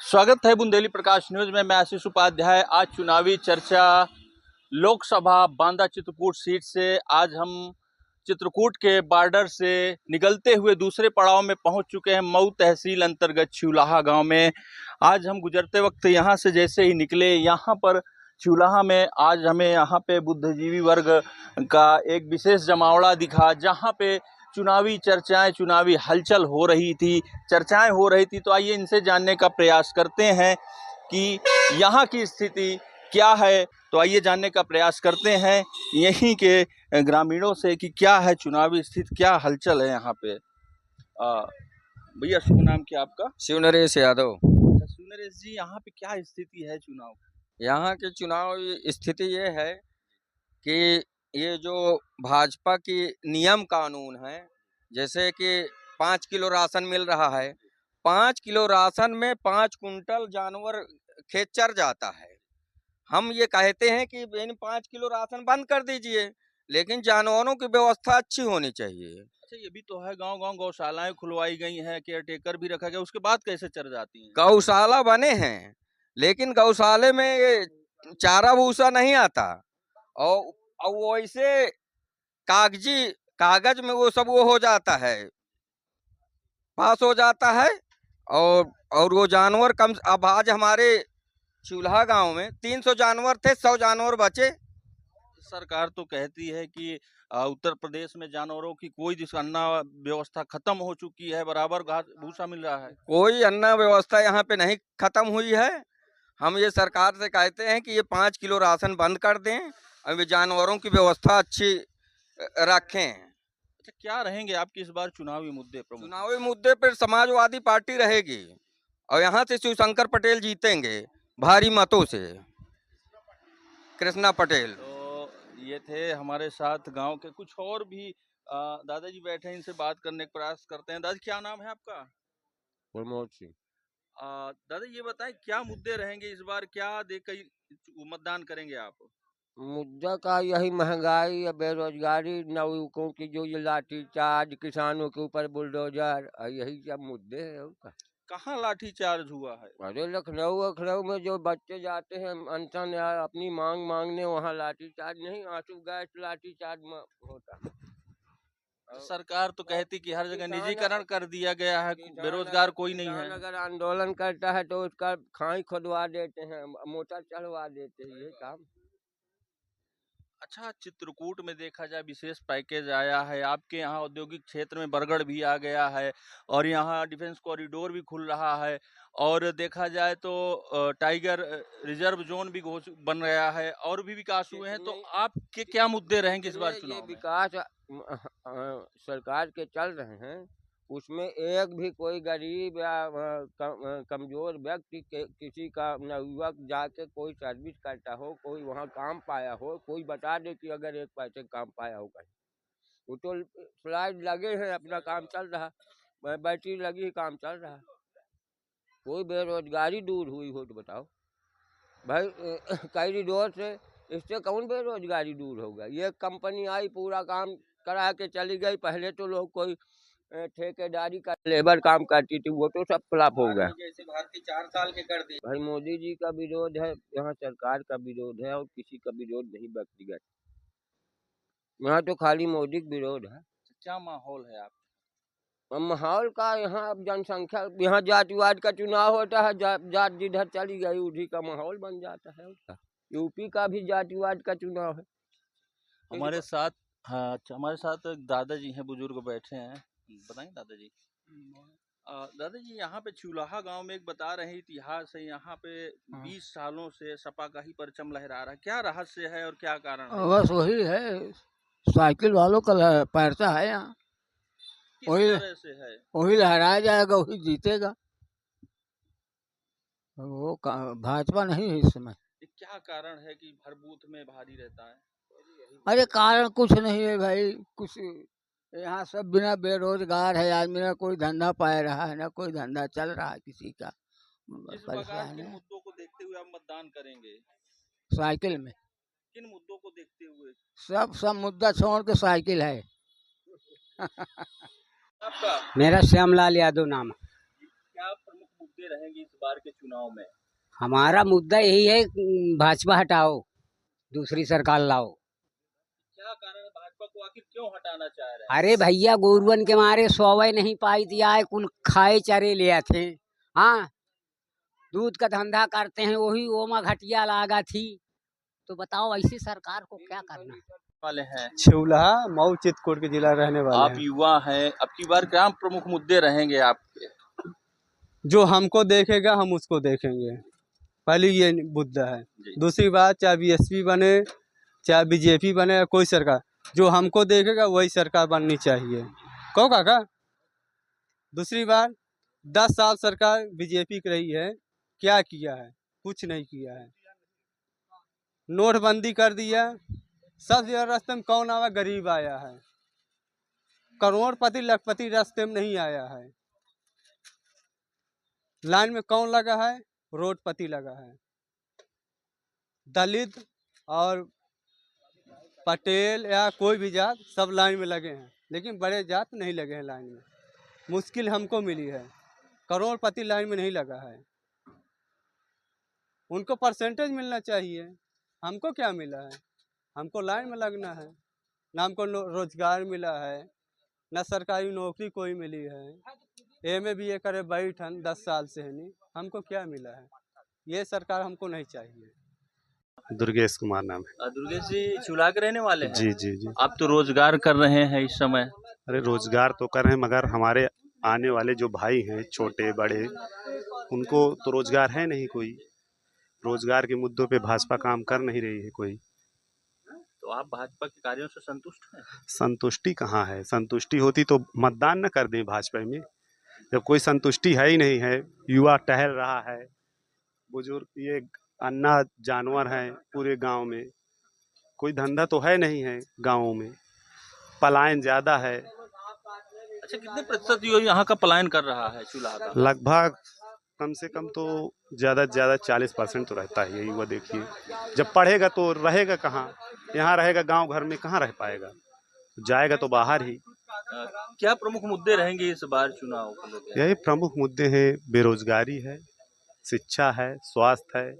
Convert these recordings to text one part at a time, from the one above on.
स्वागत है बुंदेली प्रकाश न्यूज में। मैं आशीष उपाध्याय। आज चुनावी चर्चा लोकसभा बांदा चित्रकूट सीट से। आज हम चित्रकूट के बॉर्डर से निकलते हुए दूसरे पड़ाव में पहुंच चुके हैं, मऊ तहसील अंतर्गत चिउलाहा गांव में। आज हम गुजरते वक्त यहां से जैसे ही निकले, यहां पर चिउलाहा में आज हमें यहाँ पे बुद्धिजीवी वर्ग का एक विशेष जमावड़ा दिखा, जहाँ पे चुनावी चर्चाएं, चुनावी हलचल हो रही थी, चर्चाएं हो रही थी। तो आइए इनसे जानने का प्रयास करते हैं कि यहाँ की स्थिति क्या है। तो आइए जानने का प्रयास करते हैं यहीं के ग्रामीणों से कि क्या है चुनावी स्थिति, क्या हलचल है यहाँ पे। भैया शुभ नाम क्या आपका? शिवनरेश यादव। शिवनरेश जी, यहाँ पे क्या स्थिति है चुनाव? यहाँ की चुनाव स्थिति ये है कि ये जो भाजपा की नियम कानून है, जैसे कि 5 किलो राशन मिल रहा है, 5 किलो राशन में 5 कुंटल जानवर खेत चर जाता है। हम ये कहते हैं कि इन 5 किलो राशन बंद कर दीजिए, लेकिन जानवरों की व्यवस्था अच्छी होनी चाहिए। अच्छा, ये भी तो है, गांव-गांव गौशालाएं खुलवाई गई हैं, केयरटेकर भी रखा गया, उसके बाद कैसे चर जाती हैं? गौशाला बने हैं, लेकिन गौशाले में ये चारा भूसा नहीं आता, और वैसे कागज में वो सब वो हो जाता है, पास हो जाता है। और वो जानवर कम, अब आज हमारे चूल्हा गांव में 300 जानवर थे, 100 जानवर बचे। सरकार तो कहती है कि उत्तर प्रदेश में जानवरों की कोई अन्न व्यवस्था खत्म हो चुकी है, बराबर घास भूसा मिल रहा है। कोई अन्न व्यवस्था यहाँ पे नहीं खत्म हुई है। हम ये सरकार से कहते हैं कि ये 5 किलो राशन बंद कर दें और जानवरों की व्यवस्था अच्छी रखें। अच्छा, क्या रहेंगे आपकी इस बार चुनावी मुद्दे पर? चुनावी मुद्दे पर समाजवादी पार्टी रहेगी और यहाँ से शिवशंकर पटेल जीतेंगे भारी मतों से, कृष्णा पटेल। तो ये थे हमारे साथ गांव के कुछ और भी दादाजी बैठे हैं, इनसे बात करने का प्रयास करते हैं। दादाजी क्या नाम है आपका? प्रमोद सिंह। दादा ये बताएं क्या मुद्दे रहेंगे इस बार, क्या देकर मतदान करेंगे आप? मुद्दा का यही महंगाई या बेरोजगारी, नवयुवकों की जो ये लाठीचार्ज, किसानों के ऊपर बुलडोजर, यही सब मुद्दे हैं। उनका कहाँ लाठीचार्ज हुआ है? अरे लखनऊ में जो बच्चे जाते हैं अनशन या अपनी मांग मांगने, वहाँ लाठीचार्ज नहीं, आंसू गैस लाठीचार्ज में होता है। सरकार तो कहती कि हर जगह निजीकरण कर दिया गया है, बेरोजगार कोई नहीं है। अगर आंदोलन करता है तो उसका खाई खुदवा देते हैं, मोटर चढ़वा देते हैं, ये काम। अच्छा, चित्रकूट में देखा जाए विशेष पैकेज आया है, आपके यहाँ औद्योगिक क्षेत्र में बरगढ़ भी आ गया है और यहाँ डिफेंस कॉरिडोर भी खुल रहा है, और देखा जाए तो टाइगर रिजर्व जोन भी बन गया है, और भी विकास हुए हैं। तो आपके क्या मुद्दे रहेंगे इस बार चुनाव में? विकास सरकार के चल रहे हैं, उसमें एक भी कोई गरीब या कमजोर व्यक्ति के किसी का नवयुवक जाके कोई सर्विस करता हो, कोई वहाँ काम पाया हो, कोई बता दे कि अगर एक पैसे काम पाया हो कहीं। वो तो स्लाइड लगे हैं, अपना काम चल रहा, बैटरी लगी, काम चल रहा। कोई बेरोजगारी दूर हुई हो तो बताओ भाई। कॉरिडोर से इससे कौन बेरोजगारी दूर होगा? ये कंपनी आई, पूरा काम करा के चली गई। पहले तो लोग कोई ठेकेदारी का लेबर काम करती थी, वो तो सब फ्लॉप हो गया। जैसे भारतीय 4 साल के कर दिए। भाई मोदी जी का विरोध है, यहाँ सरकार का विरोध है, और किसी का विरोध नहीं व्यक्तिगत। यहाँ तो खाली मोदी का विरोध है। क्या माहौल है आप? माहौल का यहाँ अब जनसंख्या, यहाँ जातिवाद का चुनाव होता है, जात जिधर चली गई उसी का माहौल बन जाता है उसका। यूपी का भी जातिवाद का चुनाव है। हमारे साथ, हाँ अच्छा, हमारे साथ दादाजी हैं, बुजुर्ग बैठे हैं। बताएं दादाजी। दादाजी, यहाँ पे चिउलाहा गांव में एक बता रहे हैं इतिहास है, यहाँ पे 20 सालों से सपा का ही परचम लहरा रहा है, क्या रहस्य है और क्या कारण है? बस वही है, साइकिल वालों का पैसा है यहाँ, किस तरह से है? वही लहराया जाएगा, वही जीतेगा। वो भाजपा नहीं है इस समय। क्या कारण है कि हर बूथ में भारी रहता है? अरे कारण कुछ नहीं है भाई, कुछ यहाँ सब बिना बेरोजगार है, आदमी ना कोई धंधा पा रहा है, ना कोई धंधा चल रहा है किसी का। किस प्रकार के मुद्दों को देखते हुए आप मतदान करेंगे? साइकिल में। किन मुद्दों को देखते हुए? सब मुद्दा छोड़ के साइकिल है। आपका? मेरा श्यामलाल यादव नाम है। क्या प्रमुख मुद्दे मुद्दे रहेंगे इस बार के चुनाव में? हमारा मुद्दा यही है, भाजपा हटाओ, दूसरी सरकार लाओ। क्या कारण है, भाजपा को आखिर क्यों हटाना चाह रहे हैं? अरे भैया, गोरुअन के मारे सोवे नहीं पाई दिया है, कुल खाए चरे ले थे। हाँ, दूध का धंधा करते हैं, वही ओमा घटिया लागा थी। तो बताओ ऐसी सरकार को क्या करना है? वाले हैं छिउलहा मऊ चित्रकूट के जिला रहने वाले आप, हैं। युवा हैं, अब की बार क्या प्रमुख मुद्दे रहेंगे आपके? जो हमको देखेगा हम उसको देखेंगे, पहली ये मुद्दा है। जी। दूसरी बात, चाहे बीएसपी बने चाहे बीजेपी बने या कोई सरकार, जो हमको देखेगा वही सरकार बननी चाहिए। कहो काका। दूसरी बात, 10 साल सरकार बीजेपी की रही है, क्या किया है? कुछ नहीं किया है। नोटबंदी कर दिया, सबसे ज्यादा रास्ते में कौन आया? गरीब आया है। करोड़पति लखपति रास्ते में नहीं आया है। लाइन में कौन लगा है? रोडपति लगा है। दलित और पटेल या कोई भी जात सब लाइन में लगे हैं, लेकिन बड़े जात नहीं लगे हैं लाइन में। मुश्किल हमको मिली है, करोड़पति लाइन में नहीं लगा है। उनको परसेंटेज मिलना चाहिए, हमको क्या मिला है? हमको लाइन में लगना है। ना हमको रोजगार मिला है, ना सरकारी नौकरी कोई मिली है। एमए बीए करे बैठन 10 साल से है नहीं, हमको क्या मिला है? ये सरकार हमको नहीं चाहिए। दुर्गेश कुमार नाम है। दुर्गेश जी चूल्हा के रहने वाले हैं? जी जी जी। आप तो रोजगार कर रहे हैं इस समय। अरे रोजगार तो कर रहे हैं, मगर हमारे आने वाले जो भाई हैं छोटे बड़े, उनको तो रोजगार है नहीं कोई। रोजगार के मुद्दों पे भाजपा काम कर नहीं रही है कोई। तो आप भाजपा के कार्यों से संतुष्ट हैं? संतुष्टि कहाँ है? संतुष्टि होती तो मतदान न कर दें भाजपा में। जब कोई संतुष्टि है ही नहीं है, युवा टहल रहा है, बुजुर्ग ये अन्ना जानवर हैं पूरे गांव में, कोई धंधा तो है नहीं है गाँवों में, पलायन ज़्यादा है। अच्छा, कितने प्रतिशत यहाँ का पलायन कर रहा है चूल्हा का? लगभग कम से कम तो ज़्यादा से ज़्यादा 40% तो रहता है। यही हुआ, देखिए जब पढ़ेगा तो रहेगा कहाँ? यहाँ रहेगा गांव घर में, कहाँ रह पाएगा? जाएगा तो बाहर ही। क्या प्रमुख मुद्दे रहेंगे इस बार चुनाव को लेकर? यही प्रमुख मुद्दे हैं, बेरोजगारी है, शिक्षा है, स्वास्थ्य है,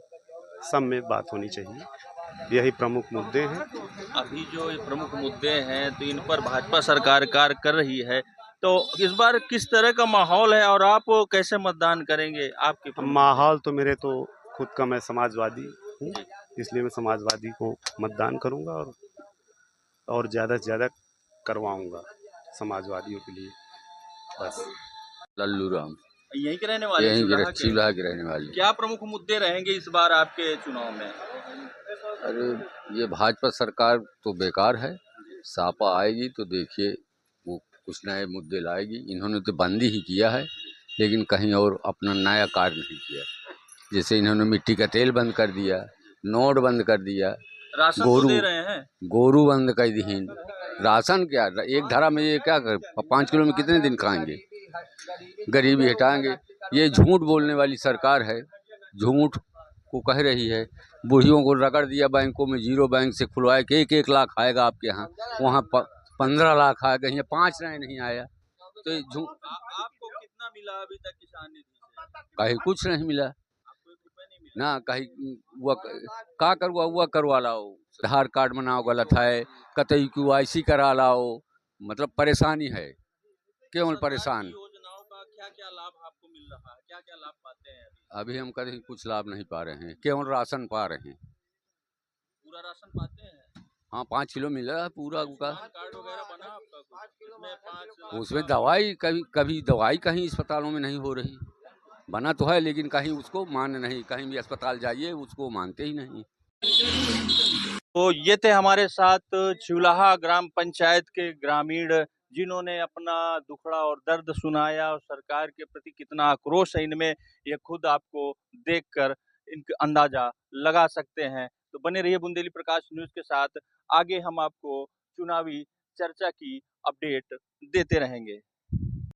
सब में बात होनी चाहिए। यही प्रमुख मुद्दे हैं। अभी जो ये प्रमुख मुद्दे हैं, तो इन पर भाजपा सरकार कार्य कर रही है, तो इस बार किस तरह का माहौल है और आप कैसे मतदान करेंगे? आपके माहौल तो मेरे तो खुद का, मैं समाजवादी हूँ, इसलिए मैं समाजवादी को मतदान करूँगा और ज़्यादा से ज़्यादा करवाऊँगा समाजवादियों के लिए, बस। लल्लू राम, यहीं के रहने वाले? यहीं चूल्हा के? चूल्हा के रहने वाले। क्या प्रमुख मुद्दे रहेंगे इस बार आपके चुनाव में? अरे ये भाजपा सरकार तो बेकार है, सापा आएगी तो देखिए वो कुछ नए मुद्दे लाएगी। इन्होंने तो बंद ही किया है, लेकिन कहीं और अपना नया कार्य नहीं किया। जैसे इन्होंने मिट्टी का तेल बंद कर दिया, नोट बंद कर दिया, राशन तो दे रहे हैं? गोरू बंद कर दी। राशन क्या, एक धारा में ये क्या कर, 5 किलो में कितने दिन खाएंगे? गरीबी हटाएंगे। ये झूठ बोलने वाली सरकार है, झूठ को कह रही है। बूढ़ियों को रगड़ दिया बैंकों में, जीरो बैंक से खुलवाए कि 1-1 लाख आएगा आपके यहाँ, वहाँ 15 लाख आएगा, यहाँ 5 नहीं आया। तो ये झूठ। आपको कितना मिला अभी तक किसान निधि से? कहीं कुछ नहीं मिला आपको 1 रुपया नहीं मिला ना, कहीं वो का करवा लाओ, आधार कार्ड बनाओ गलत है, कतई QIC करा लाओ, मतलब परेशानी है, केवल परेशान। योजनाओं का क्या क्या लाभ आपको मिल रहा है? क्या क्या लाभ पाते हैं अभी हम कहीं कुछ लाभ नहीं पा रहे हैं, केवल राशन पा रहे हैं। पूरा राशन पाते हैं? हाँ, 5 किलो मिला है पूरा का। कार्ड वगैरह बना आपका कुछ? इसमें 5 लाख उसमें दवाई कभी दवाई कहीं अस्पतालों में नहीं हो रही, बना तो है लेकिन कहीं उसको मान नहीं, कहीं भी अस्पताल जाइए उसको मानते ही नहीं। तो ये थे हमारे साथ चूल्हा ग्राम पंचायत के ग्रामीण, जिन्होंने अपना दुखड़ा और दर्द सुनाया और सरकार के प्रति कितना आक्रोश है इनमें, ये खुद आपको देखकर इनका अंदाजा लगा सकते हैं। तो बने रहिए बुंदेली प्रकाश न्यूज़ के साथ, आगे हम आपको चुनावी चर्चा की अपडेट देते रहेंगे।